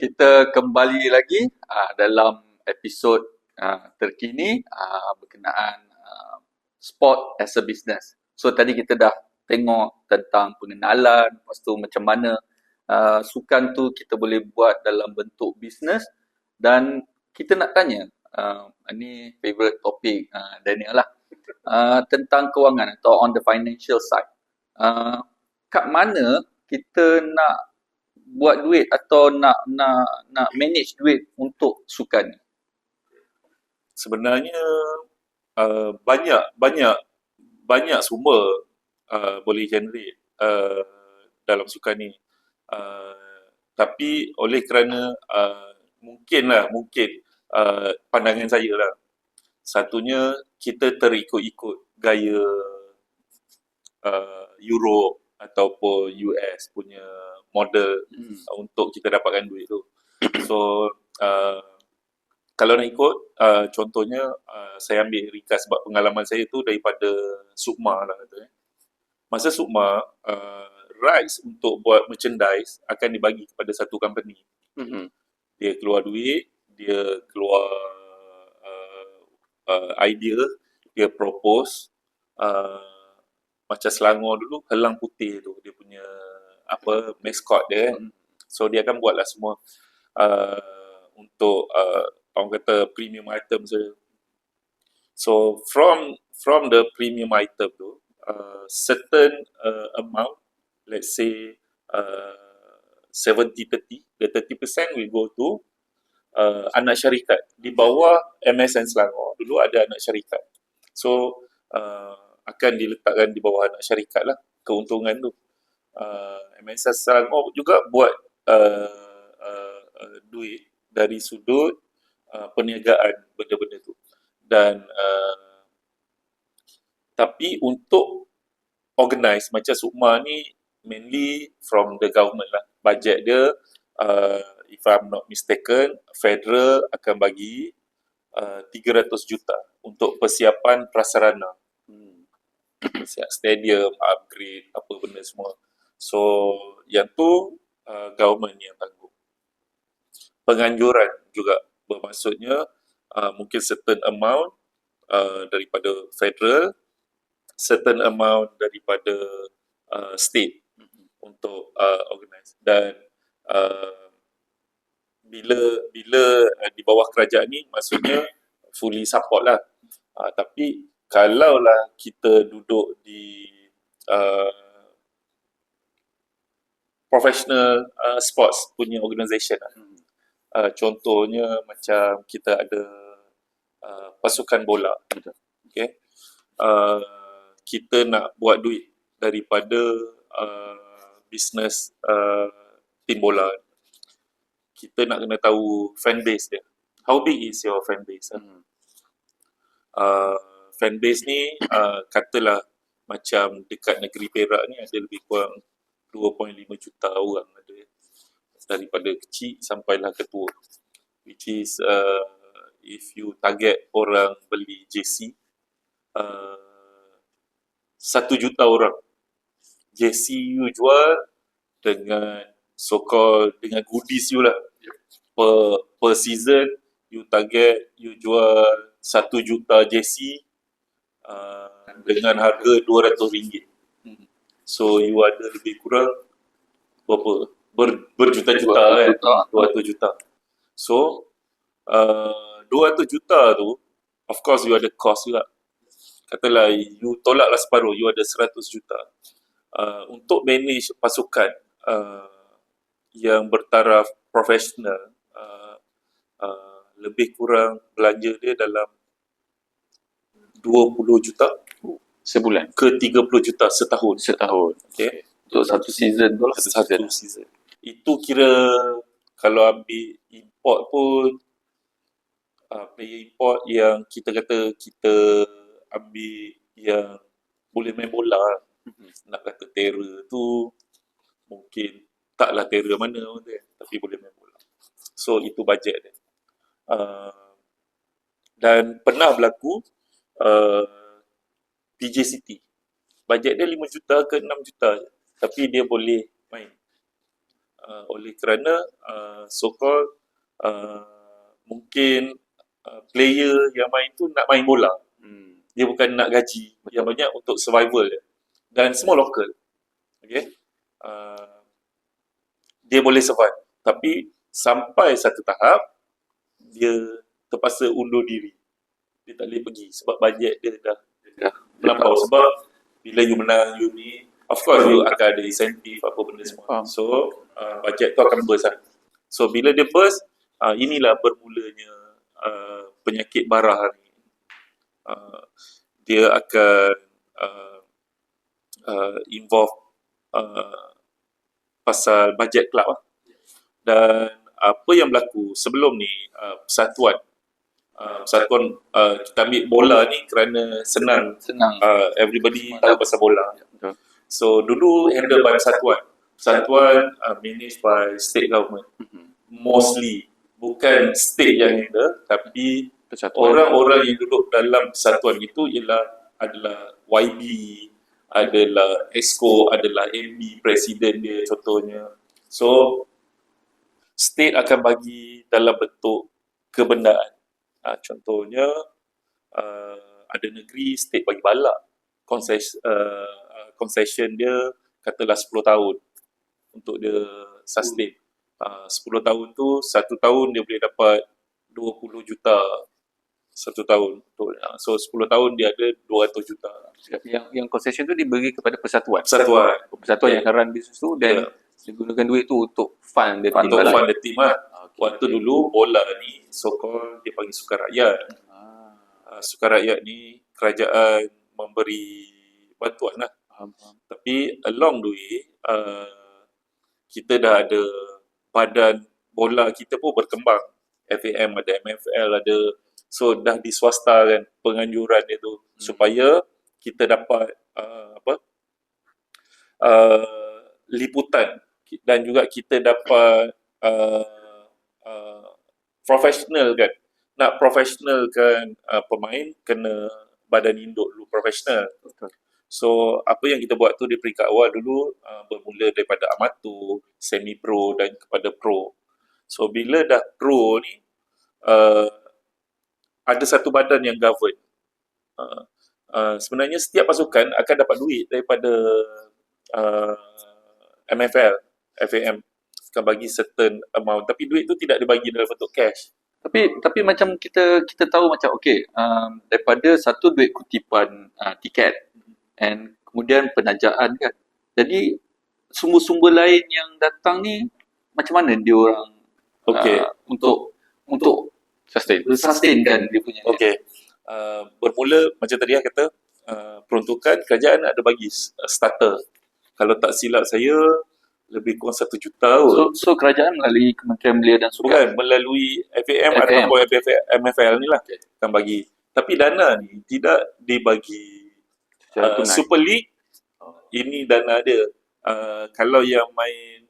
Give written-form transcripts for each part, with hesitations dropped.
Kita kembali lagi dalam episod terkini berkenaan sport as a business. So tadi kita dah tengok tentang pengenalan, lepas tu macam mana sukan tu kita boleh buat dalam bentuk business, dan kita nak tanya, ini favorite topik Daniel lah, tentang kewangan atau on the financial side. Kat mana kita nak buat duit atau nak manage duit untuk sukan ni? Sebenarnya banyak sumber boleh generate dalam sukan ni. Tapi oleh kerana mungkin pandangan saya lah, satunya kita terikut-ikut gaya Europe ataupun US punya model untuk kita dapatkan duit tu. So kalau nak ikut, contohnya saya ambil ringkas sebab pengalaman saya tu daripada Sukma lah kata. Masa Sukma, rights untuk buat merchandise akan dibagi kepada satu company. Dia keluar duit, dia keluar idea, dia propose, macam Selangor dulu, Helang Putih tu, dia punya mascot dia kan. So dia akan buatlah semua untuk orang kata premium item saja. So from the premium item tu, certain amount, let's say 70-30, the 30% will go to anak syarikat. Di bawah MSN Selangor dulu ada anak syarikat. So akan diletakkan di bawah anak syarikat lah keuntungan tu. MSN Selangor juga buat duit dari sudut perniagaan benda-benda tu. Dan tapi untuk organize macam Sukma ni mainly from the government lah. Bajet dia, if I'm not mistaken, federal akan bagi 300 juta untuk persiapan prasarana. Siap stadium, upgrade, apa benda semua. So yang tu government yang tanggung. Penganjuran juga bermaksudnya mungkin certain amount daripada federal, certain amount daripada state untuk organize. Dan bila di bawah kerajaan ni maksudnya fully support lah. Tapi kalaulah kita duduk di professional sports punya organisation lah. Contohnya macam kita ada pasukan bola. Okay. Kita nak buat duit daripada bisnes tim bola. Kita nak kena tahu fan base dia. How big is your fan base? Fan base ni katalah macam dekat negeri Perak ni ada lebih kurang 2.5 juta orang ada, daripada kecil sampailah ke tua, which is if you target orang beli jersey 1 juta orang, jersey you jual dengan so-called dengan goodies you lah, per season you target you jual 1 juta jersey dengan harga RM200. So you ada lebih kurang berapa? Berjuta-juta kan? 200 juta. So 200 juta tu, of course you ada cost juga. Katalah you tolaklah separuh, you ada 100 juta. Untuk manage pasukan yang bertaraf profesional, lebih kurang belanja dia dalam 20 juta Sebulan ke 30 juta setahun. Okay. untuk satu season tu lah. Satu season. Itu kira kalau ambil import pun, player import yang kita kata kita ambil yang boleh main bola. Nak kata terror tu mungkin taklah terror mana pun dia, tapi boleh main bola. So itu bajet dia. Dan pernah berlaku PJ City, bajet dia 5 juta ke 6 juta je, tapi dia boleh main oleh kerana so-called mungkin player yang main tu nak main bola. Dia bukan nak gaji yang banyak untuk survival dia. Dan semua local. Okay? Dia boleh survive. Tapi sampai satu tahap, dia terpaksa undur diri. Dia tak boleh pergi sebab bajet dia dah melampau. Sebab bila you menang, you ni, of course you akan ada insentif apa benda semua. So, bajet tu akan burst lah. So, bila dia burst, inilah bermulanya penyakit barah ni. Dia akan involve pasal bajet kelab lah. Dan apa yang berlaku sebelum ni, persatuan kita ambil bola ni kerana senang. Everybody tahu pasal bola. So dulu handle by persatuan managed by state government. Mostly bukan state yang handle, tapi orang-orang yang duduk dalam persatuan itu adalah YB, adalah EXCO, adalah MB, presiden dia contohnya. So state akan bagi dalam bentuk kebendaan. Contohnya ada negeri state bagi balak, concession dia katalah 10 tahun untuk dia sustain. 10 tahun tu, 1 tahun dia boleh dapat 20 juta 1 tahun. So 10 tahun dia ada 200 juta. Yang concession tu diberi kepada persatuan yang akan run bisnes tu, dan dia gunakan duit tu untuk fund the team. Untuk fund the team lah. Waktu dulu bola ni so-called dia panggil sukan rakyat. Sukan rakyat ni kerajaan memberi bantuan lah. Tapi along the way kita dah ada badan bola kita pun berkembang. FAM ada, MFL ada. So dah diswastakan penganjuran dia tu supaya kita dapat liputan dan juga kita dapat profesional kan. Nak profesional kan pemain kena badan induk dulu profesional. So apa yang kita buat tu di peringkat awal dulu bermula daripada amatur, semi pro dan kepada pro. So bila dah pro ni ada satu badan yang govern. Sebenarnya setiap pasukan akan dapat duit daripada MFL, FAM akan bagi certain amount, tapi duit tu tidak dibagi dalam bentuk cash. Tapi macam kita tahu macam daripada satu duit kutipan tiket and kemudian penajaan kan. Jadi sumber-sumber lain yang datang ni macam mana dia orang untuk sustain kan dia punya. Bermula macam tadi saya kata peruntukan kerajaan ada bagi starter. Kalau tak silap saya lebih kurang 1 juta. So kerajaan melalui Kementerian Belia dan Sukan? Bukan, melalui FAM ataupun MFL ni lah akan bagi. Tapi dana ni tidak dibagi. Super League ini dana dia. Kalau yang main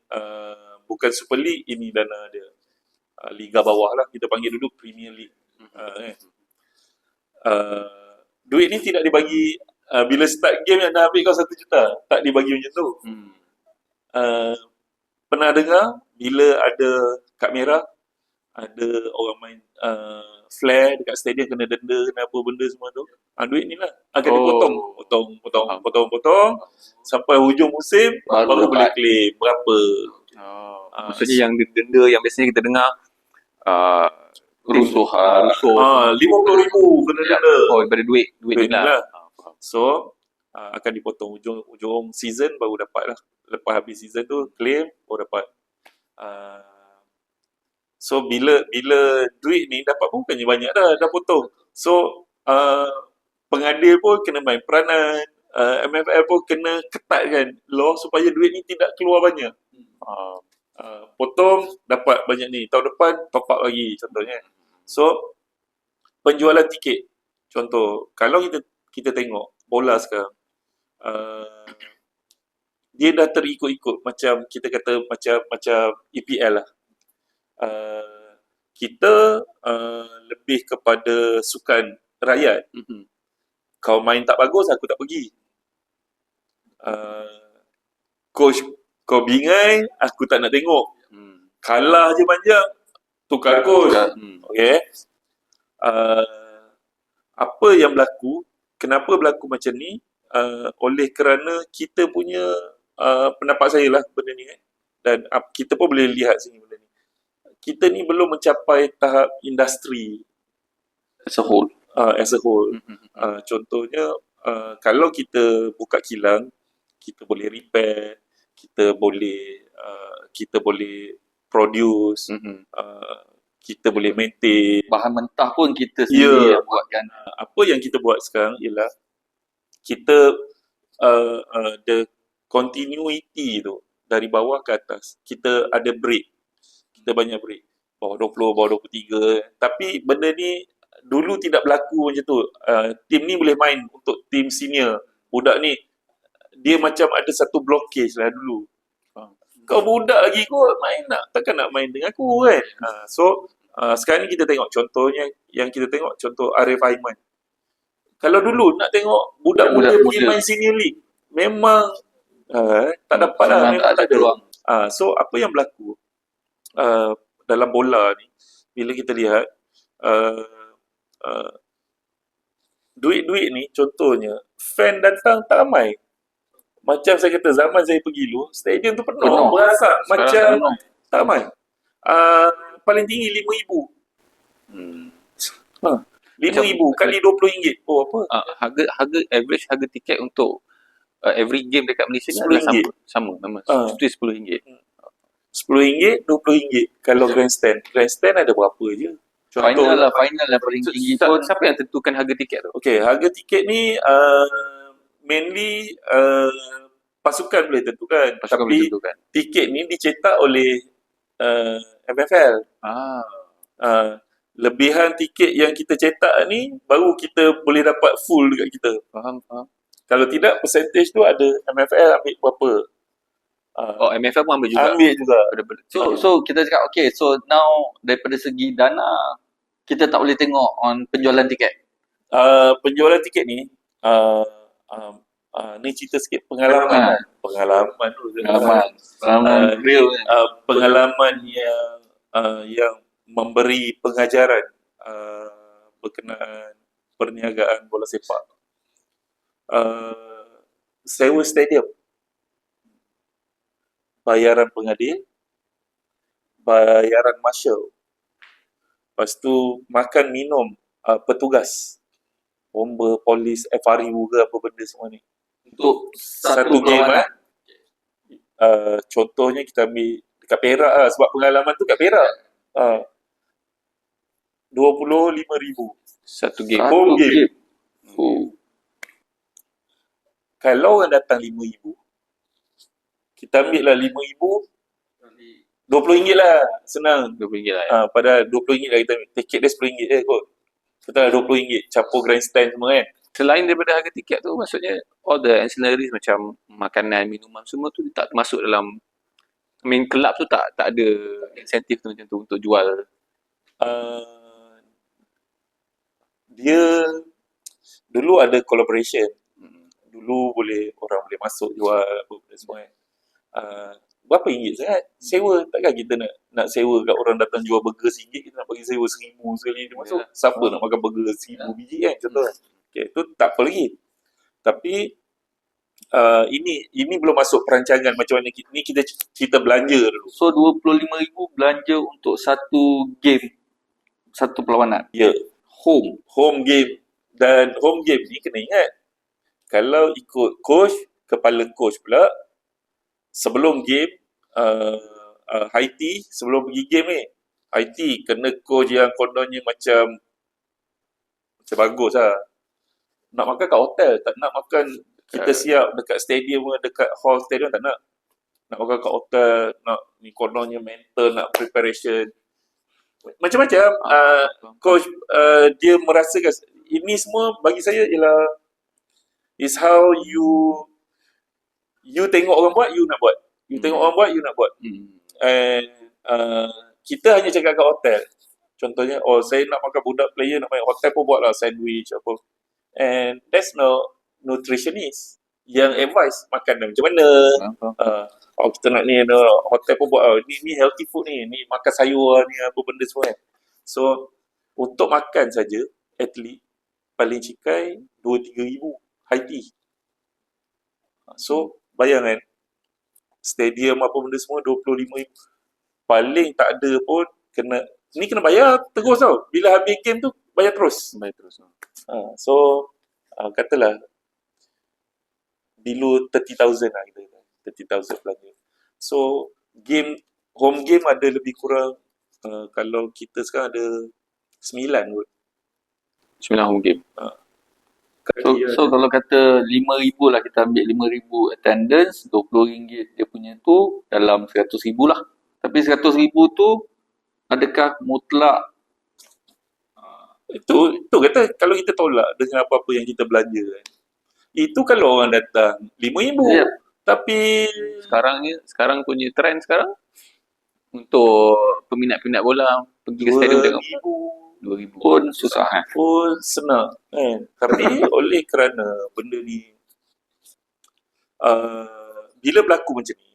bukan Super League, ini dana dia. Liga bawah lah, kita panggil dulu Premier League. Duit ni tidak dibagi bila start game yang dah habis kau 1 juta, tak dibagi macam tu. Pernah dengar bila ada kad merah, ada orang main flare dekat stadium kena denda, kena apa benda semua tu, duit ni lah akan dipotong sampai hujung musim baru boleh claim berapa. Maksudnya yang denda yang biasanya kita dengar Rusuhan. 50,000 kena denda. Daripada duit ni lah. So akan dipotong hujung season baru dapat lah. Lepas habis season tu claim baru dapat. So bila duit ni dapat pun bukannya banyak dah potong. So pengadil pun kena main peranan, MFL pun kena ketatkan law supaya duit ni tidak keluar banyak. Potong dapat banyak ni, tahun depan top up lagi contohnya. So penjualan tiket, contoh kalau kita tengok bola sekarang, dia dah terikut-ikut macam kita kata macam EPL lah. Kita lebih kepada sukan rakyat. Kau main tak bagus, aku tak pergi. Coach Kau bingai, aku tak nak tengok. Kalah je panjang, tukar coach. Okay. Apa yang berlaku, kenapa berlaku macam ni? Oleh kerana kita punya pendapat saya lah benda ni, dan kita pun boleh lihat sini benda ni. Kita ni belum mencapai tahap industri As a whole. Contohnya, kalau kita buka kilang, kita boleh repair, kita boleh produce, kita boleh maintain. Bahan mentah pun kita sendiri yang buat kan. Apa yang kita buat sekarang ialah kita the continuity tu dari bawah ke atas. Kita ada break. Kita banyak break. Bawah 20, bawah 23. Tapi benda ni dulu tidak berlaku macam tu. Tim ni boleh main untuk tim senior. Budak ni dia macam ada satu blockage lah dulu. Kau budak lagi kot main nak. Takkan nak main dengan aku kan. So sekarang ni kita tengok contohnya, yang kita tengok contoh Arif Aiman. Kalau dulu nak tengok budak muda pergi main senior league, memang tak dapat lah, memang tak ada peluang. So apa yang berlaku dalam bola ni, bila kita lihat duit-duit ni, contohnya fan datang tak ramai. Macam saya kata, zaman saya pergi dulu, stadium tu penuh. Berasak macam tak ramai. Paling tinggi RM5,000. RM5,000 kali RM20. Oh apa? Harga average harga tiket untuk every game dekat Malaysia ni adalah sama memang. Itu RM10. RM10, RM20 kalau grandstand. Grandstand ada berapa je? Final yang paling tinggi pun. Siapa yang tentukan harga tiket tu? Okey, harga tiket ni mainly pasukan boleh tentukan. Tapi tiket ni dicetak oleh MFL. Lebihan tiket yang kita cetak ni baru kita boleh dapat full dekat kita. Faham. Kalau tidak, percentage tu ada MFL ambil berapa. MFL pun ambil juga. Ambil juga. So kita cakap so now daripada segi dana kita tak boleh tengok on penjualan tiket. Penjualan tiket ni ni cerita sikit pengalaman. Pengalaman Real. Pengalaman yang memberi pengajaran berkenaan perniagaan bola sepak. Sewa stadium, bayaran pengadil, bayaran marshal, lepas tu makan minum petugas, bomba, polis, FRU ke apa benda semua ni untuk satu game. Contohnya kita ambil dekat Perak lah, sebab pengalaman tu kat Perak. RM25,000 satu game. Home game. Kalau orang datang RM5,000, kita ambil lah RM5,000, RM20 lah, senang. RM20 lah. Pada RM20 lah kita ambil. Tiket dia RM10 je kot. Kita dah RM20, campur grandstand semua kan. Selain daripada harga tiket tu, maksudnya all the ancillaries macam makanan, minuman, semua tu tak masuk dalam, kelab tu tak ada insentif tu macam tu untuk jual. Dia dulu ada collaboration. Dulu orang boleh masuk jual apa benda semua kan. Berapa ringgit sangat sewa? Takkan kita nak sewa kat orang datang jual burger RM1, kita nak bagi sewa RM1,000 sekali dia masuk. Siapa nak makan burger 1,000 biji kan, contoh kan. Okay, tu tak apa lagi. Tapi ini belum masuk perancangan macam mana ni, kita cerita belanja dulu. So RM25,000 belanja untuk satu game, satu perlawanan. Ya, home game. Dan home game ni kena ingat, kalau ikut coach, kepala coach pula, sebelum game high tea, sebelum pergi game ni, high tea kena coach yang kononnya macam bagus lah. Nak makan kat hotel, tak nak makan kita siap dekat stadium, dekat hall stadium, tak nak. Nak makan kat hotel, nak ni kononnya mental, nak preparation. Macam-macam. Coach dia merasakan, ini semua bagi saya ialah is how you tengok orang buat, you nak buat. You tengok orang buat, you nak buat. And kita hanya cakap kat hotel. Contohnya, saya nak makan budak player, nak main hotel pun buatlah sandwich apa. And that's no nutritionist yang advice makan macam mana. kita nak ni ada hotel pun buat ni healthy food ni makan sayur ni apa benda semua kan. So untuk makan saja atlet paling cikai 2-3 ribu high tea. So bayangkan stadium apa benda semua 25 ribu. Paling tak ada pun kena bayar terus tau. Bila habis game tu bayar terus. Baik terus. So katalah below 30,000 lah kita kata. 30,000 belanja. So home game ada lebih kurang kalau kita sekarang ada 9 kot. 9 home game. So kalau kata 5,000 lah, kita ambil 5,000 attendance, RM20 dia punya tu dalam 100,000 lah. Tapi 100,000 tu adakah mutlak? Itu kata kalau kita tolak dengan apa-apa yang kita belanja kan. Itu kalau orang datang 5,000. Ya. Tapi Sekarang punya trend sekarang untuk peminat-peminat bola pergi ke stadium tengok 2,000 pun susah pun senang kan. Tapi oleh kerana benda ni bila berlaku macam ni,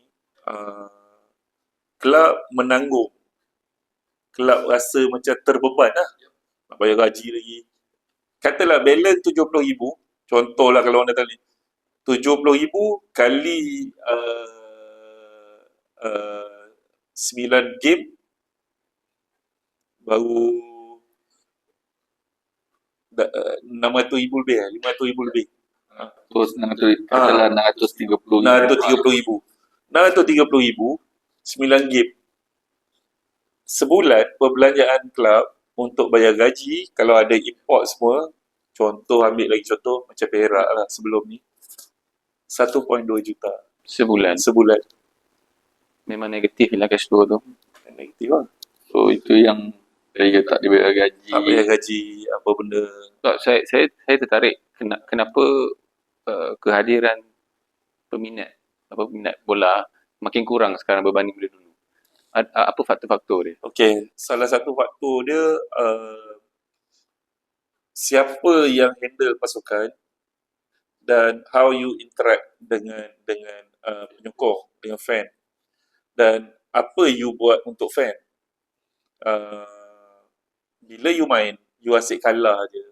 kelab menanggung. Kelab rasa macam terbeban lah. Nak bayar gaji lagi. Katalah balance 70,000. Contohlah kalau orang datang ni. 70,000 kali 9 game baru 600,000 lebih 500,000 lebih. Terus katalah 630,000. 630,000. 630,000 9 game. Sebulan perbelanjaan kelab untuk bayar gaji, kalau ada import semua, ambil lagi contoh macam Perak lah sebelum ni, 1.2 juta sebulan. Memang negatif lah cash flow tu. Negatif lah. So itu yang dia tak dibayar gaji. Tak bayar gaji, apa benda. Tak, saya tertarik kenapa kehadiran peminat bola makin kurang sekarang berbanding bila dulu. Apa faktor-faktor dia? Okey, salah satu faktor dia siapa yang handle pasukan dan how you interact dengan penyokong, dengan fan, dan apa you buat untuk fan. Bila you main, you asyik kalah je,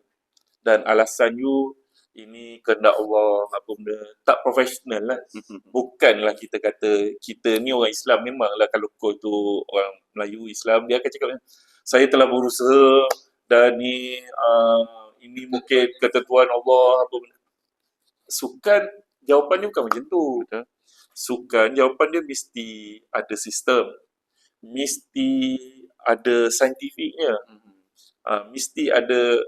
dan alasan you ini kehendak Allah, apa benda, tak profesional lah. Bukanlah kita kata kita ni orang Islam, memanglah kalau kau tu orang Melayu Islam, dia akan cakap saya telah berusaha dan ini mungkin ketentuan Allah, apa benda. Sukan jawapan dia bukan macam tu. Betul. Sukan jawapan dia mesti ada sistem, mesti ada saintifiknya, mesti ada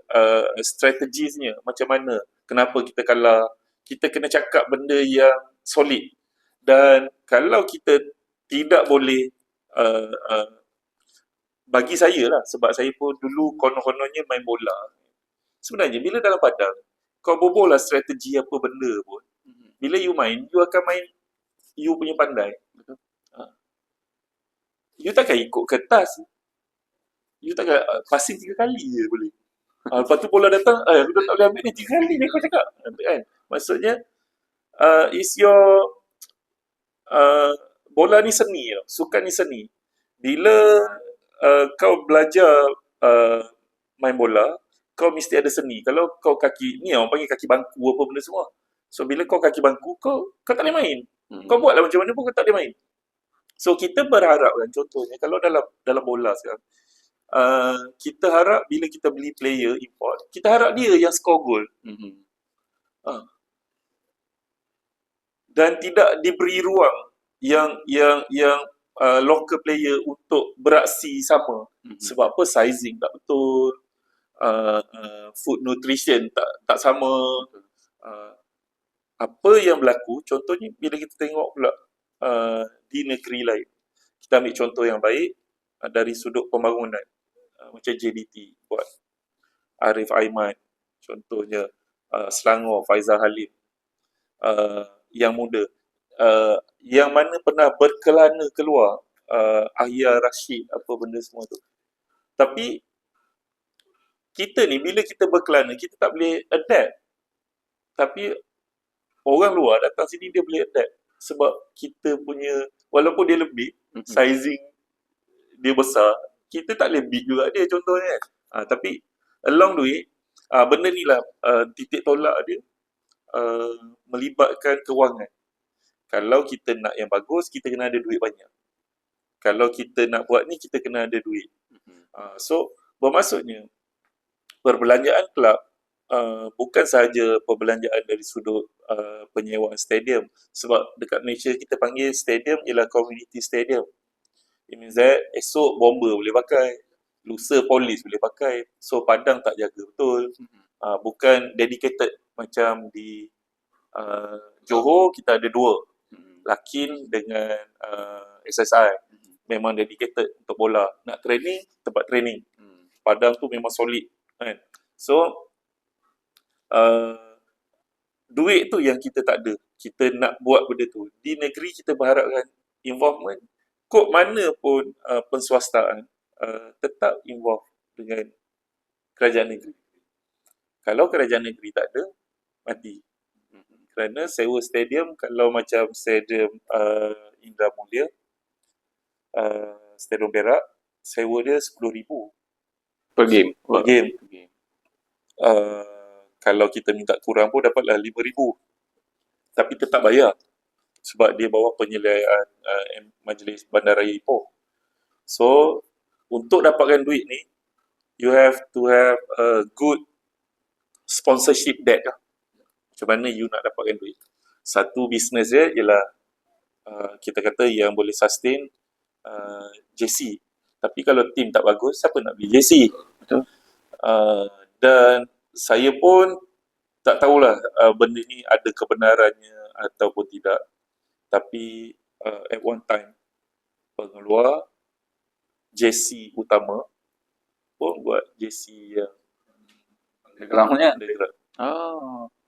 strategisnya, macam mana, kenapa kita kalah. Kita kena cakap benda yang solid. Dan kalau kita tidak boleh, bagi saya lah, sebab saya pun dulu konon-kononnya main bola. Sebenarnya bila dalam padang, kau berbual lah strategi apa benda pun, bila you main, you akan main you punya pandai. Betul. You takkan ikut kertas. You takkan passing 3 kali je boleh. Lepas tu bola datang, aku dah tak boleh ambil ni 3 kali ni kau cakap. Kan? Maksudnya, is your bola ni seni, sukan ni seni. Bila kau belajar main bola, kau mesti ada seni. Kalau kau kaki, ni orang panggil kaki bangku apa benda semua. So bila kau kaki bangku, kau tak boleh main. Kau buatlah macam mana pun kau tak boleh main. So kita berharap kan, contohnya kalau dalam bola sekarang, kita harap bila kita beli player import, kita harap dia yang score gol. Dan tidak diberi ruang yang local player untuk beraksi sama. Sebab apa? Sizing tak betul, food nutrition tak sama. Apa yang berlaku, contohnya bila kita tengok pula di negeri lain, kita ambil contoh yang baik dari sudut pembangunan, macam JDT buat, Arif Aiman contohnya, Selangor Faizal Halim, yang muda, yang mana pernah berkelana keluar, Ahya Rashid apa benda semua tu. Tapi kita ni bila kita berkelana, kita tak boleh adapt. Tapi orang luar datang sini dia boleh adapt sebab kita punya walaupun dia lebih, sizing dia besar, kita tak boleh beat juga dia contohnya kan. Tapi along the way, benda ni lah titik tolak dia melibatkan kewangan. Kalau kita nak yang bagus, kita kena ada duit banyak. Kalau kita nak buat ni, kita kena ada duit. So, bermaksudnya perbelanjaan kelab bukan sahaja perbelanjaan dari sudut penyewaan stadium. Sebab dekat Malaysia kita panggil stadium ialah community stadium. It means that esok bomber boleh pakai, lusa polis boleh pakai. So Padang tak jaga betul. Bukan dedicated macam di Johor kita ada dua, Lakin dengan SSI. Memang dedicated untuk bola. Nak training, tempat training. Padang tu memang solid kan. So duit tu yang kita tak ada. Kita nak buat benda tu. Di negeri kita berharapkan involvement. Kod mana pun penswastaan tetap involve dengan kerajaan negeri. Kalau kerajaan negeri tak ada, mati. Kerana sewa stadium, kalau macam stadium Indra Mulia, stadium Perak, sewa dia RM10,000 Per game. per game. Kalau kita minta kurang pun dapatlah RM5,000. Tapi tetap bayar. Sebab dia bawah penyelidikan Majlis Bandaraya Ipoh. So, untuk dapatkan duit ni, you have to have a good sponsorship debt lah. Macam mana you nak dapatkan duit. Satu bisnes dia ialah kita kata yang boleh sustain JC. Tapi kalau team tak bagus, siapa nak beli JC? Betul. Dan saya pun tak tahulah benda ni ada kebenarannya ataupun tidak. Tapi at one time, pengeluar JC utama pun buat JC yang Backgroundnya underground.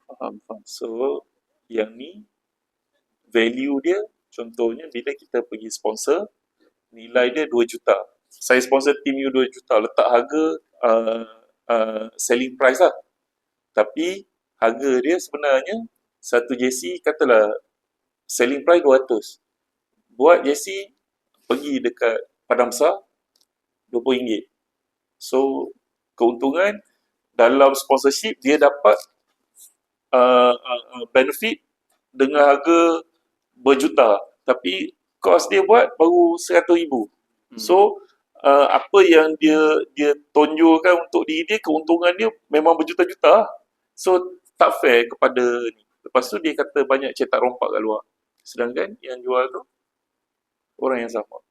Faham. So, yang ni value dia, contohnya bila kita pergi sponsor, nilai dia 2 juta. Saya sponsor team you 2 juta, letak harga selling price lah. Tapi harga dia sebenarnya satu JC katalah selling price 200. Buat JC pergi dekat Padang Besar RM20. So keuntungan dalam sponsorship dia dapat benefit dengan harga berjuta, tapi kos dia buat baru RM100,000. So apa yang dia tonjolkan untuk diri dia, keuntungan dia memang berjuta-juta. So tak fair kepada ni. Lepas tu dia kata banyak cetak rompak kat luar. Sedangkan yang jual tu orang yang sama.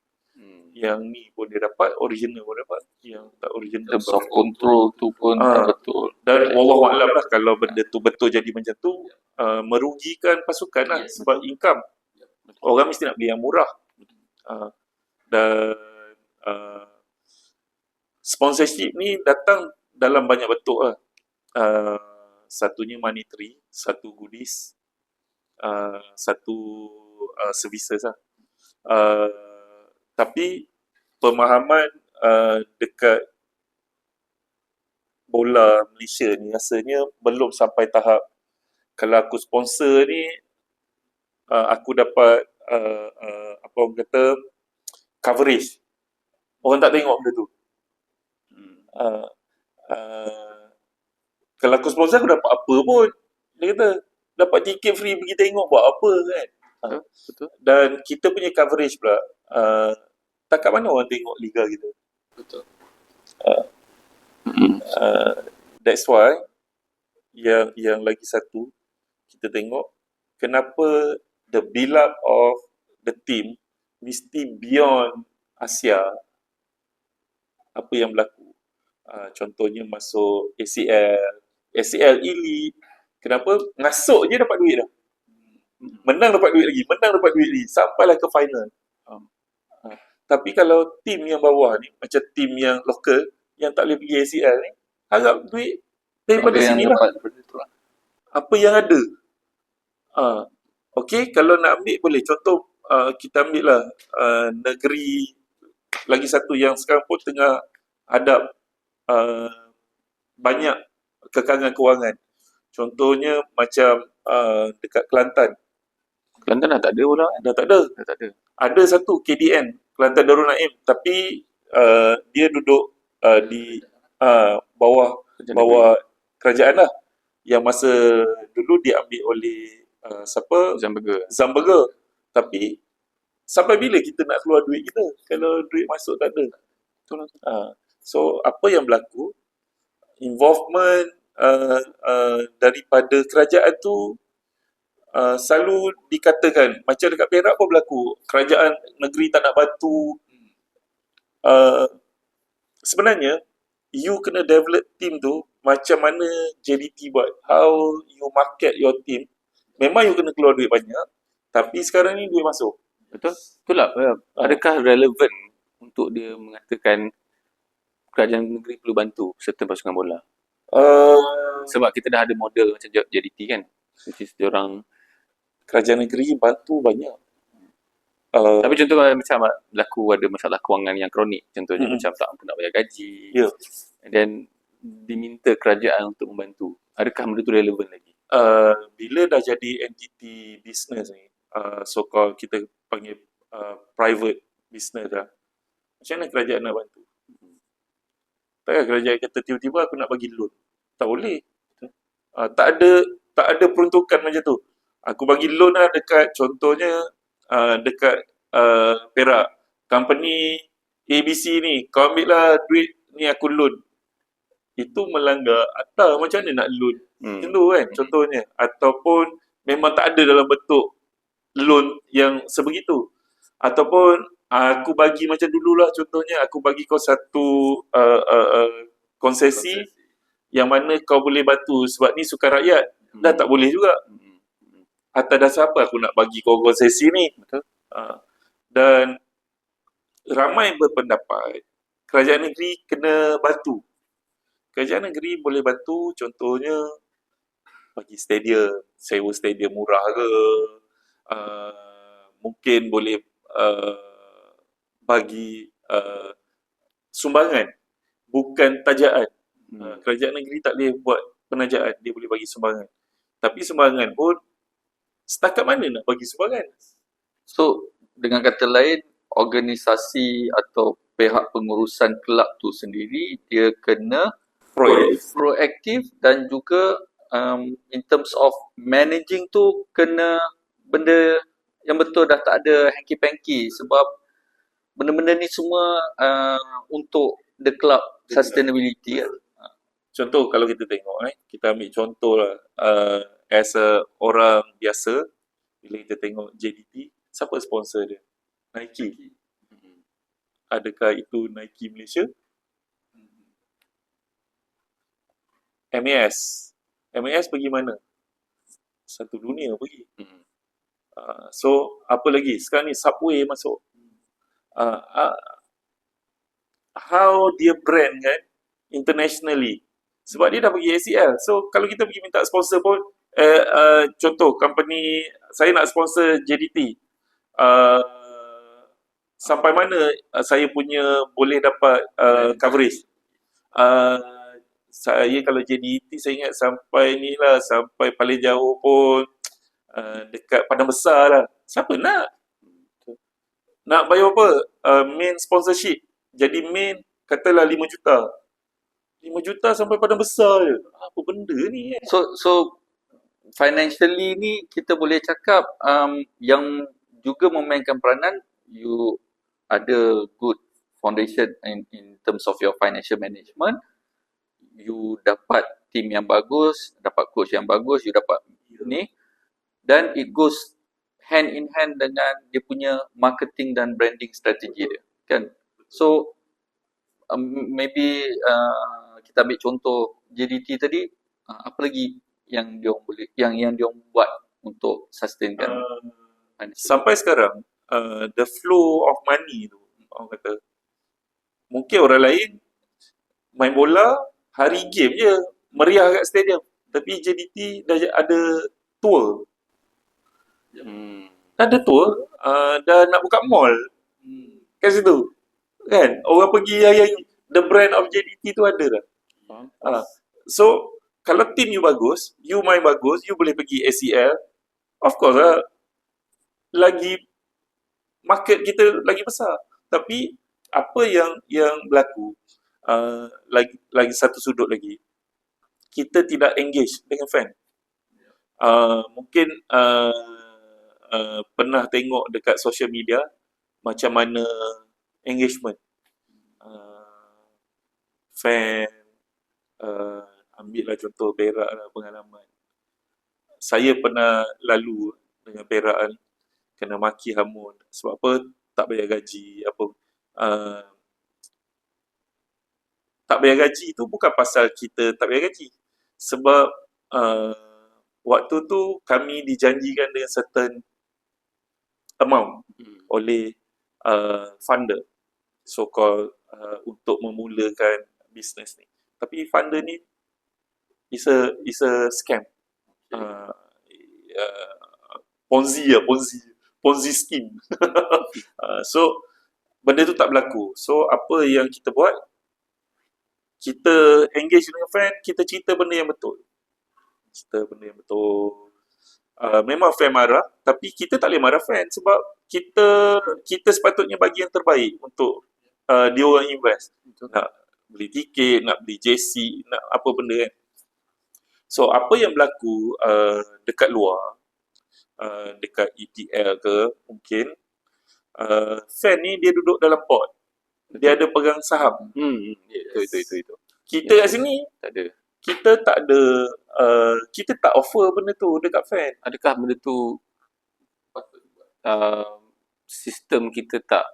Yang ni pun dia dapat, original pun dapat. Yang tak original terms of control tu pun tak betul. Dan wallahualam lah kalau benda tu betul jadi macam tu, merugikan pasukan lah. Sebab income. Orang mesti nak beli yang murah. Dan sponsorship ni datang dalam banyak bentuk lah. Satunya monetary, satu goodies, satu services lah. Tapi pemahaman dekat bola Malaysia ni rasanya belum sampai tahap kalau aku sponsor ni aku dapat apa orang kata coverage. Orang tak tengok benda tu. Kalau aku sponsor aku dapat apa pun. Dia kata dapat tiket free pergi tengok buat apa kan. Betul. Dan kita punya coverage pula tak kat mana orang tengok liga kita. Betul. That's why yang lagi satu kita tengok kenapa the build up of the team mesti beyond Asia. Apa yang berlaku? Contohnya masuk ACL Elite. Kenapa? Ngasuk je dapat duit dah. Menang dapat duit lagi, sampailah ke final. Tapi kalau tim yang bawah ni, macam tim yang lokal yang tak boleh pergi ACL ni, harap duit daripada sini lah. Apa yang ada. Okey, kalau nak ambil boleh. Contoh, kita ambil lah negeri lagi satu yang sekarang pun tengah hadap banyak kekangan kewangan. Contohnya macam dekat Kelantan. Kelantan dah tak ada bola kan? Dah tak ada. Dah tak ada. Ada satu KDN, Kelantan Darul Naim, tapi dia duduk di bawah kerajaan lah. Yang masa dulu diambil oleh siapa? Zamburger. Zamburger. Tapi sampai bila kita nak keluar duit kita kalau duit masuk tak ada? Betul lah. So apa yang berlaku? Involvement daripada kerajaan tu selalu dikatakan macam dekat Perak pun berlaku, kerajaan negeri tak nak bantu. Sebenarnya you kena develop team tu macam mana JDT buat, how you market your team. Memang you kena keluar duit banyak, tapi sekarang ni duit masuk. Betul? Itulah. Adakah relevan untuk dia mengatakan kerajaan negeri perlu bantu serta pasukan bola? Sebab kita dah ada model macam JDT kan, which is diorang. Kerajaan negeri bantu banyak. Tapi contoh kalau macam berlaku ada masalah kewangan yang kronik, contohnya macam tak mampu nak bayar gaji, and then diminta kerajaan untuk membantu, adakah benda tu relevan lagi? Bila dah jadi entity business ni, so-called kita panggil private business dah, macam mana kerajaan nak bantu? Takkan kerajaan kata tiba-tiba aku nak bagi loan? Tak boleh. Tak ada peruntukan macam tu. Aku bagi loan lah dekat, contohnya dekat Perak, company ABC ni, kau ambil lah duit ni aku loan. Itu melanggar akta, macam mana nak loan? Macam tu kan contohnya. Ataupun memang tak ada dalam bentuk loan yang sebegitu. Ataupun aku bagi macam dululah, contohnya aku bagi kau satu konsesi yang mana kau boleh bantu sebab ni sukan rakyat. Dah tak boleh juga. Atas dasar apa aku nak bagi kau konsesi ni? Betul. Dan ramai berpendapat kerajaan negeri kena bantu. Kerajaan negeri boleh bantu, contohnya bagi stadium, sewa stadium murah ke, mungkin boleh bagi sumbangan, bukan tajaan. Kerajaan negeri tak boleh buat penajaan, dia boleh bagi sumbangan. Tapi sumbangan pun setakat mana nak bagi sumbangan? So, dengan kata lain, organisasi atau pihak pengurusan kelab tu sendiri, dia kena proaktif dan juga in terms of managing tu kena benda yang betul, dah tak ada hanky-panky, sebab benda-benda ni semua untuk the club sustainability kan. Contoh kalau kita tengok, kita ambil contoh lah, as a orang biasa, bila kita tengok JDT, siapa sponsor dia? Nike. Adakah itu Nike Malaysia? MAS pergi mana? Satu dunia pergi. So, apa lagi? Sekarang ni Subway masuk. How dia brand kan internationally. Sebab dia dah pergi ACL. So, kalau kita pergi minta sponsor pun, contoh, company, saya nak sponsor JDT. Sampai mana saya punya boleh dapat coverage? Saya kalau JDT, saya ingat sampai ni lah, sampai paling jauh pun dekat Padang Besar lah. Siapa nak? Nak bayar apa? Main sponsorship. Jadi main, katalah 5 juta. 5 juta sampai Padang Besar je. Apa benda ni? So financially ni kita boleh cakap yang juga memainkan peranan, you ada good foundation in terms of your financial management, you dapat team yang bagus, dapat coach yang bagus, you dapat ni, dan it goes hand in hand dengan dia punya marketing dan branding strategi dia kan. So maybe kita ambil contoh JDT tadi, apa lagi yang dia boleh yang dia buat untuk sustainkan sampai sekarang, the flow of money tu, orang kata mungkin orang lain main bola hari game je, meriah kat stadium, tapi JDT dah ada tour. Ada tour, dah nak buka mall kat situ kan, orang pergi hari-hari. The brand of JDT tu ada dah. So kalau team you bagus, you main bagus, you boleh pergi ACL, of course lah, lagi market kita lagi besar. Tapi apa yang berlaku, lagi satu sudut lagi, kita tidak engage dengan fan. Mungkin pernah tengok dekat social media macam mana engagement fan. Ambillah contoh Perak lah, pengalaman saya pernah lalu dengan Perak ni, kena maki hamun sebab apa, tak bayar gaji apa. Tak bayar gaji tu bukan pasal kita tak bayar gaji, sebab waktu tu kami dijanjikan dengan certain amount oleh funder, so called, untuk memulakan bisnes ni. Tapi funder ni is a scam. Ponzi scheme. So benda tu tak berlaku. So apa yang kita buat, kita engage dengan fan, kita cerita benda yang betul. Memang fan marah, tapi kita tak boleh marah fan sebab kita sepatutnya bagi yang terbaik untuk dia orang invest. Nak beli tiket, nak beli jersey, nak apa benda kan. So apa yang berlaku dekat luar, dekat EPL ke mungkin, fan ni dia duduk dalam board, dia ada pegang saham. Itu. Kita kat sini Tak ada. kita tak ada, kita tak offer benda tu dekat fan. Adakah benda tu sistem kita tak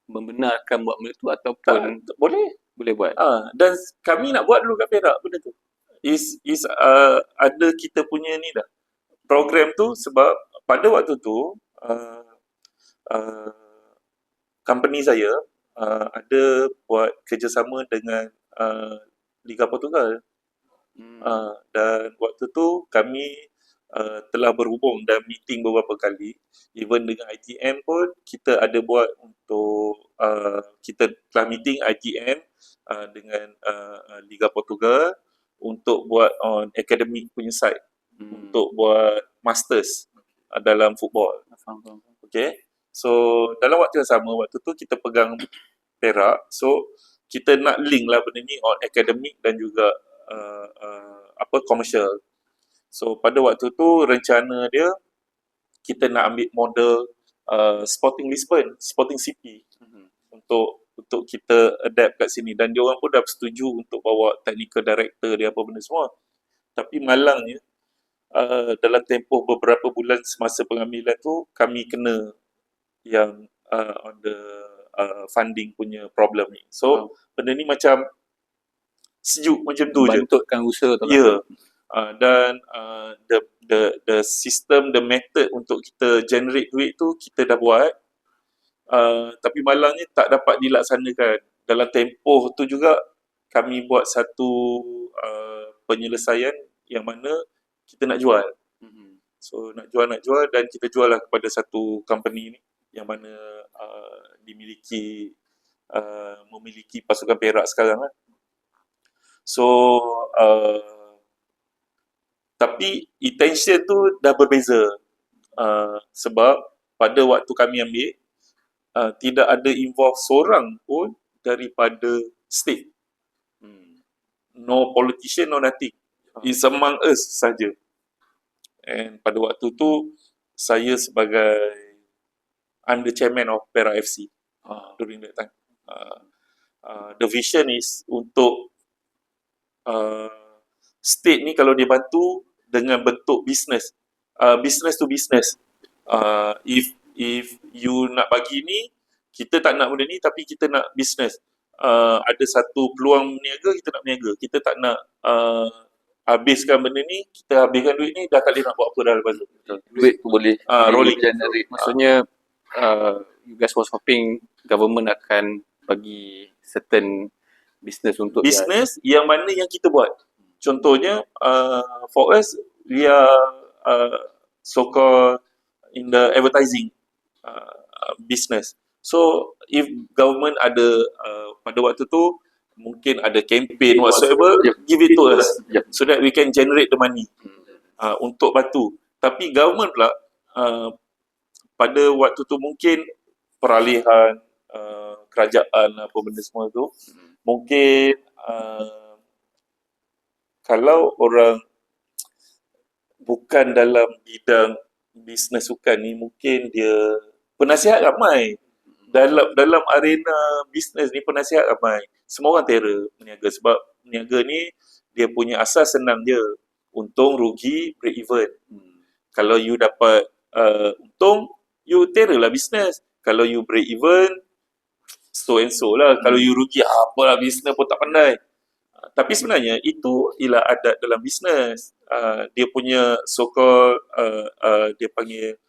membenarkan buat benda tu ataupun Tak, boleh. boleh buat? Dan kami nak buat dulu kat Perak benda tu. Ada kita punya ni dah, program tu, sebab pada waktu tu company saya ada buat kerjasama dengan Liga Portugal. Dan waktu tu kami telah berhubung dan meeting beberapa kali. Even dengan ITM pun kita ada buat untuk kita telah meeting ITM dengan Liga Portugal untuk buat on academic punya side, untuk buat masters dalam football. Okay. So dalam waktu yang sama, waktu tu kita pegang Perak, so kita nak link lah benda ni on academic dan juga commercial. So pada waktu tu rencana dia, kita nak ambil model Sporting Lisbon, Sporting CP, untuk kita adapt kat sini, dan dia orang pun dah setuju untuk bawa technical director dia apa benda semua. Tapi malangnya dalam tempoh beberapa bulan semasa pengambilan tu, kami kena yang on the funding punya problem ni. So benda ni macam sejuk macam tu je. Bantutkan usaha tu. Ya. Dan the system, the method untuk kita generate duit tu kita dah buat, tapi malangnya tak dapat dilaksanakan. Dalam tempoh tu juga kami buat satu penyelesaian yang mana kita nak jual. So nak jual dan kita jual lah kepada satu company ni yang mana memiliki pasukan Perak sekarang lah. So tapi intention tu dah berbeza, sebab pada waktu kami ambil, tidak ada involve seorang pun daripada state. No politician, no nothing. It's among us saja. And pada waktu tu saya sebagai, I'm the chairman of Perak FC during that time. The vision is untuk state ni kalau dia bantu dengan bentuk business to business. If you nak bagi ni, kita tak nak benda ni tapi kita nak business. Ada satu peluang berniaga, kita nak berniaga. Kita tak nak habiskan benda ni, kita habiskan duit ni, dah tak boleh nak buat apa dah lepas tu. Duit tu boleh rolling. generate. Maksudnya you guys was hoping government akan bagi certain business untuk Business yang mana yang kita buat. Contohnya, for us, we are so-called in the advertising business. So, if government ada, pada waktu tu, mungkin ada campaign whatsoever, give it to us, so that we can generate the money untuk bantu. Tapi government pula, pada waktu tu mungkin peralihan kerajaan apa benda semua tu, mungkin kalau orang bukan dalam bidang bisnes sukan ni, mungkin dia penasihat ramai. Dalam arena bisnes ni penasihat ramai. Semua orang terror meniaga sebab meniaga ni dia punya asas senang je. Untung, rugi, break even. Kalau you dapat untung, you terror lah bisnes. Kalau you break even, so and so lah. Kalau you rugi, apalah bisnes pun tak pandai. Tapi sebenarnya itu ialah adat dalam bisnes. Dia punya so-called dia panggil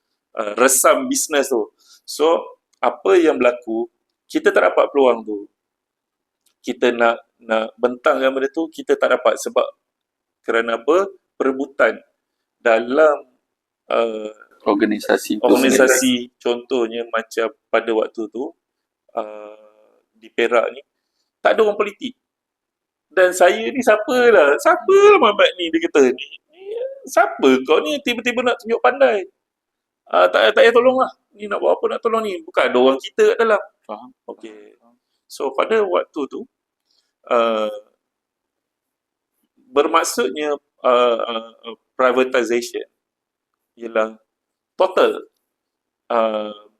resam bisnes tu. So, apa yang berlaku, kita tak dapat peluang tu. Kita nak bentangkan benda tu, kita tak dapat sebab kerana apa? Perebutan dalam Organisasi tu sendiri. organisasi, contohnya macam pada waktu tu di Perak ni, tak ada orang politik. Dan saya ni siapalah Muhammad ni, dia kata ni siapa kau ni tiba-tiba nak tunjuk pandai. Tak payah tolong lah. Ni nak buat apa nak tolong ni? Bukan ada orang kita kat dalam. Faham. Okay. So pada waktu tu bermaksudnya privatization ialah total.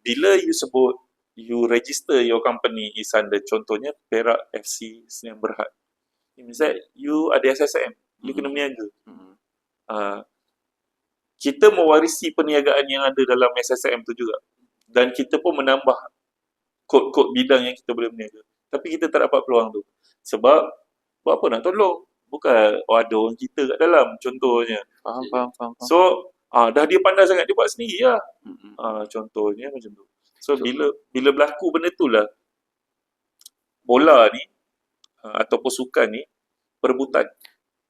Bila you sebut you register your company is under contohnya Perak FC Sdn Bhd. It means that you ada SSM, you kena berniaga. Kita mewarisi perniagaan yang ada dalam SSM tu juga. Dan kita pun menambah kod-kod bidang yang kita boleh berniaga. Tapi kita tak dapat peluang tu. Sebab buat apa nak tolong? Bukan ada orang kita kat dalam contohnya. Faham. So dah dia pandai sangat, dia buat sendiri lah. Contohnya macam tu. So bila berlaku benda tu lah, bola ni ataupun sukan ni perebutan.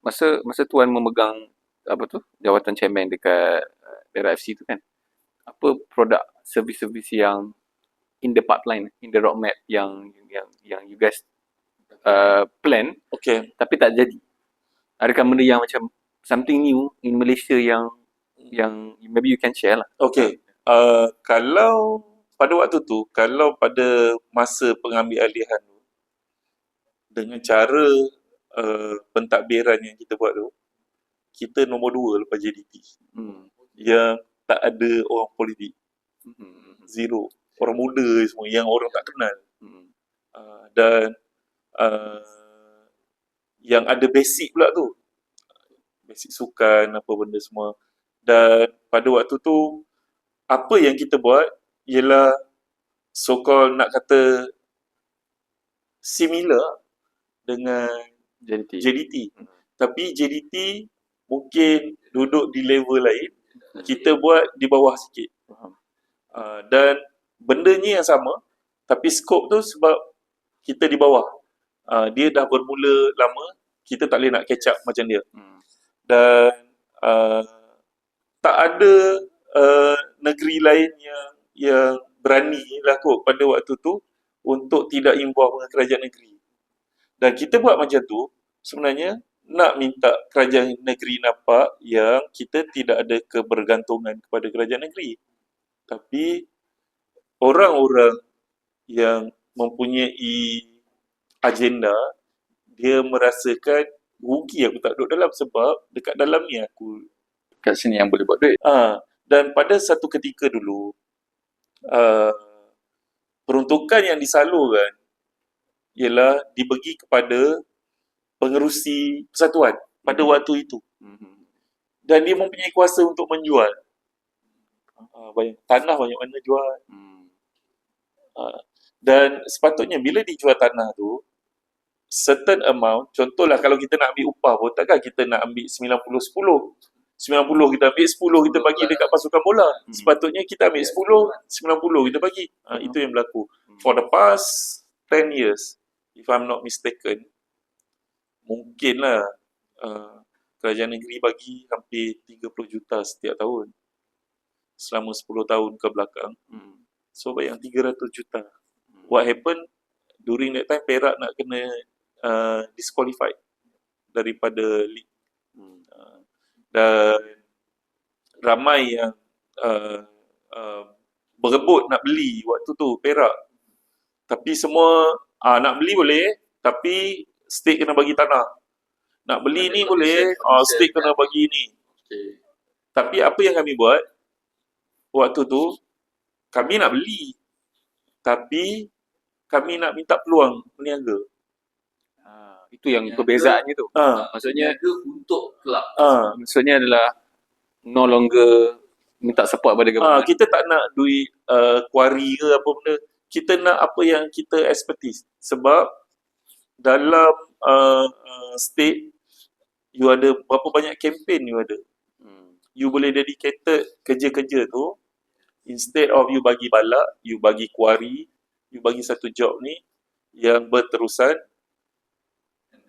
Masa tuan memegang jawatan chairman dekat Perak FC tu kan, apa produk servis-servis yang in the pipeline, in the roadmap yang you guys plan tapi tak jadi? Adakah benda yang macam something new in Malaysia yang maybe you can share lah? Kalau pada waktu tu, kalau pada masa pengambil alihan tu, dengan cara pentadbiran yang kita buat tu, kita nombor 2 lepas JDT. Yang tak ada orang politik. Zero. Orang muda semua yang orang tak kenal. Dan yang ada basic pula tu. Basic sukan, apa benda semua. Dan pada waktu tu, apa yang kita buat ialah so-called nak kata similar dengan JDT. Tapi JDT mungkin duduk di level lain, kita buat di bawah sikit. Dan bendanya yang sama, tapi skop tu sebab kita di bawah. Dia dah bermula lama, kita tak boleh nak catch up macam dia. Dan tak ada negeri lain yang berani lah kot pada waktu tu untuk tidak involve dengan kerajaan negeri. Dan kita buat macam tu sebenarnya nak minta kerajaan negeri nampak yang kita tidak ada kebergantungan kepada kerajaan negeri. Tapi orang-orang yang mempunyai agenda, dia merasakan rugi aku tak duduk dalam sebab dekat dalam ni aku Kat sini yang boleh buat duit. Dan pada satu ketika dulu peruntukan yang disalurkan ialah dibagi kepada pengerusi persatuan pada waktu itu. Dan dia mempunyai kuasa untuk menjual. Tanah banyak mana jual. Dan sepatutnya bila dijual tanah tu, certain amount, contohlah kalau kita nak ambil upah pun, takkan kita nak ambil 90-10. 90 kita ambil, 10 kita bagi dekat pasukan bola. Sepatutnya kita ambil 10, 90 kita bagi. Itu yang berlaku. For the past 10 years, if I'm not mistaken, mungkinlah kerajaan negeri bagi hampir 30 juta setiap tahun. Selama 10 tahun ke belakang. So bayang 300 juta. What happened during that time, Perak nak kena disqualified daripada league. Dan ramai yang berebut nak beli waktu tu perak. Tapi semua nak beli boleh, tapi state kena bagi tanah. Nak beli ni boleh, state kena bagi ni. Okay. Tapi apa yang kami buat waktu tu, kami nak beli, tapi kami nak minta peluang berniaga. Itu yang Niaga. perbezaannya tu. Ah, Maksudnya Niaga untuk kelab. maksudnya adalah no longer minta support pada government. Kita tak nak duit quarry ke apa benda. Kita nak apa yang kita expertise. Sebab dalam state, you ada berapa banyak campaign you ada. You boleh dedicated kerja-kerja tu, instead of you bagi balak, you bagi quarry, you bagi satu job ni yang berterusan.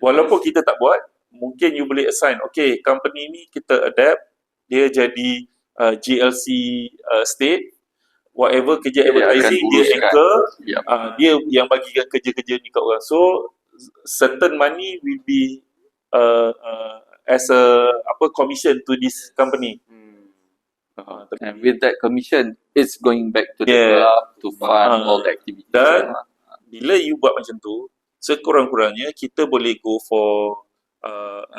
Walaupun kita tak buat, mungkin you boleh assign, okay, company ni kita adapt, dia jadi GLC state, whatever kerja advertising, akan dia uruskan. anchor, Yep. dia yang bagikan kerja-kerja ni kat orang. So, certain money will be as a commission to this company. And with that commission, it's going back to the Yeah. club to fund all the activities. Dan bila you buat macam tu, sekurang-kurangnya kita boleh go for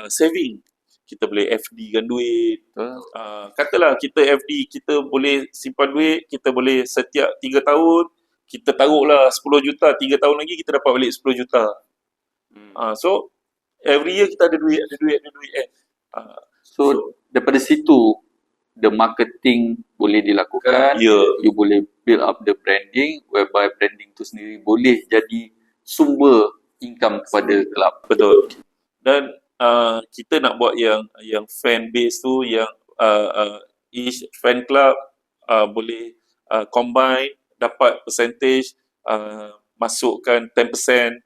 saving. Kita boleh FD kan duit. Katalah kita FD, kita boleh simpan duit, kita boleh setiap 3 tahun, kita taruhlah 10 juta, 3 tahun lagi kita dapat balik 10 juta. So, every year kita ada duit. So, daripada situ, the marketing boleh dilakukan. You boleh build up the branding, whereby branding tu sendiri boleh jadi sumber income kepada club. Betul. Dan kita nak buat yang fan base tu, yang each fan club boleh combine, dapat percentage, masukkan 10%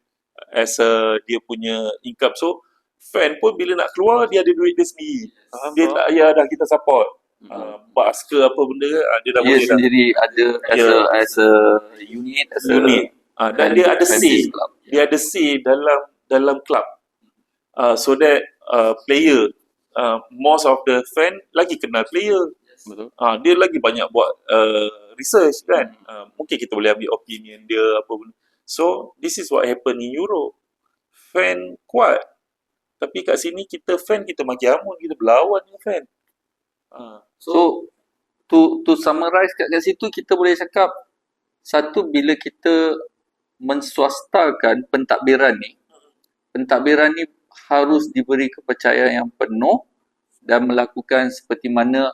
as dia punya income. So, fan pun bila nak keluar, dia ada duit dia sendiri. Dia tak payah dah kita support. Bas ke apa benda, dia dah Dia boleh dah. sendiri ada as a unit, as Unit. Dan dia ada fan say. base club. Dia ada say dalam club. So that player, most of the fan lagi kenal player. Betul. Dia lagi banyak buat research kan. Mungkin kita boleh ambil opinion dia apa benda. So this is what happen in Europe. Fan kuat. Tapi kat sini kita fan, kita maki amun, kita berlawan dengan fan. So, to summarize kat situ, kita boleh cakap, satu, bila kita menswastakan pentadbiran ni harus diberi kepercayaan yang penuh dan melakukan seperti mana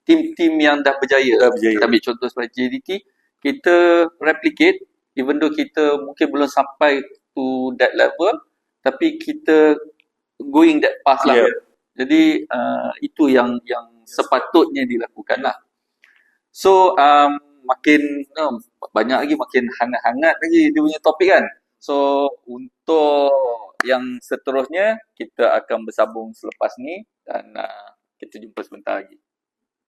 tim-tim yang dah berjaya. Kita ambil contoh sebagai JDT, kita replicate, even though kita mungkin belum sampai to that level, tapi kita going that path lah. Jadi itu yang sepatutnya dilakukan lah. So makin banyak lagi, makin hangat-hangat lagi dia punya topik kan. So untuk yang seterusnya kita akan bersambung selepas ni dan kita jumpa sebentar lagi.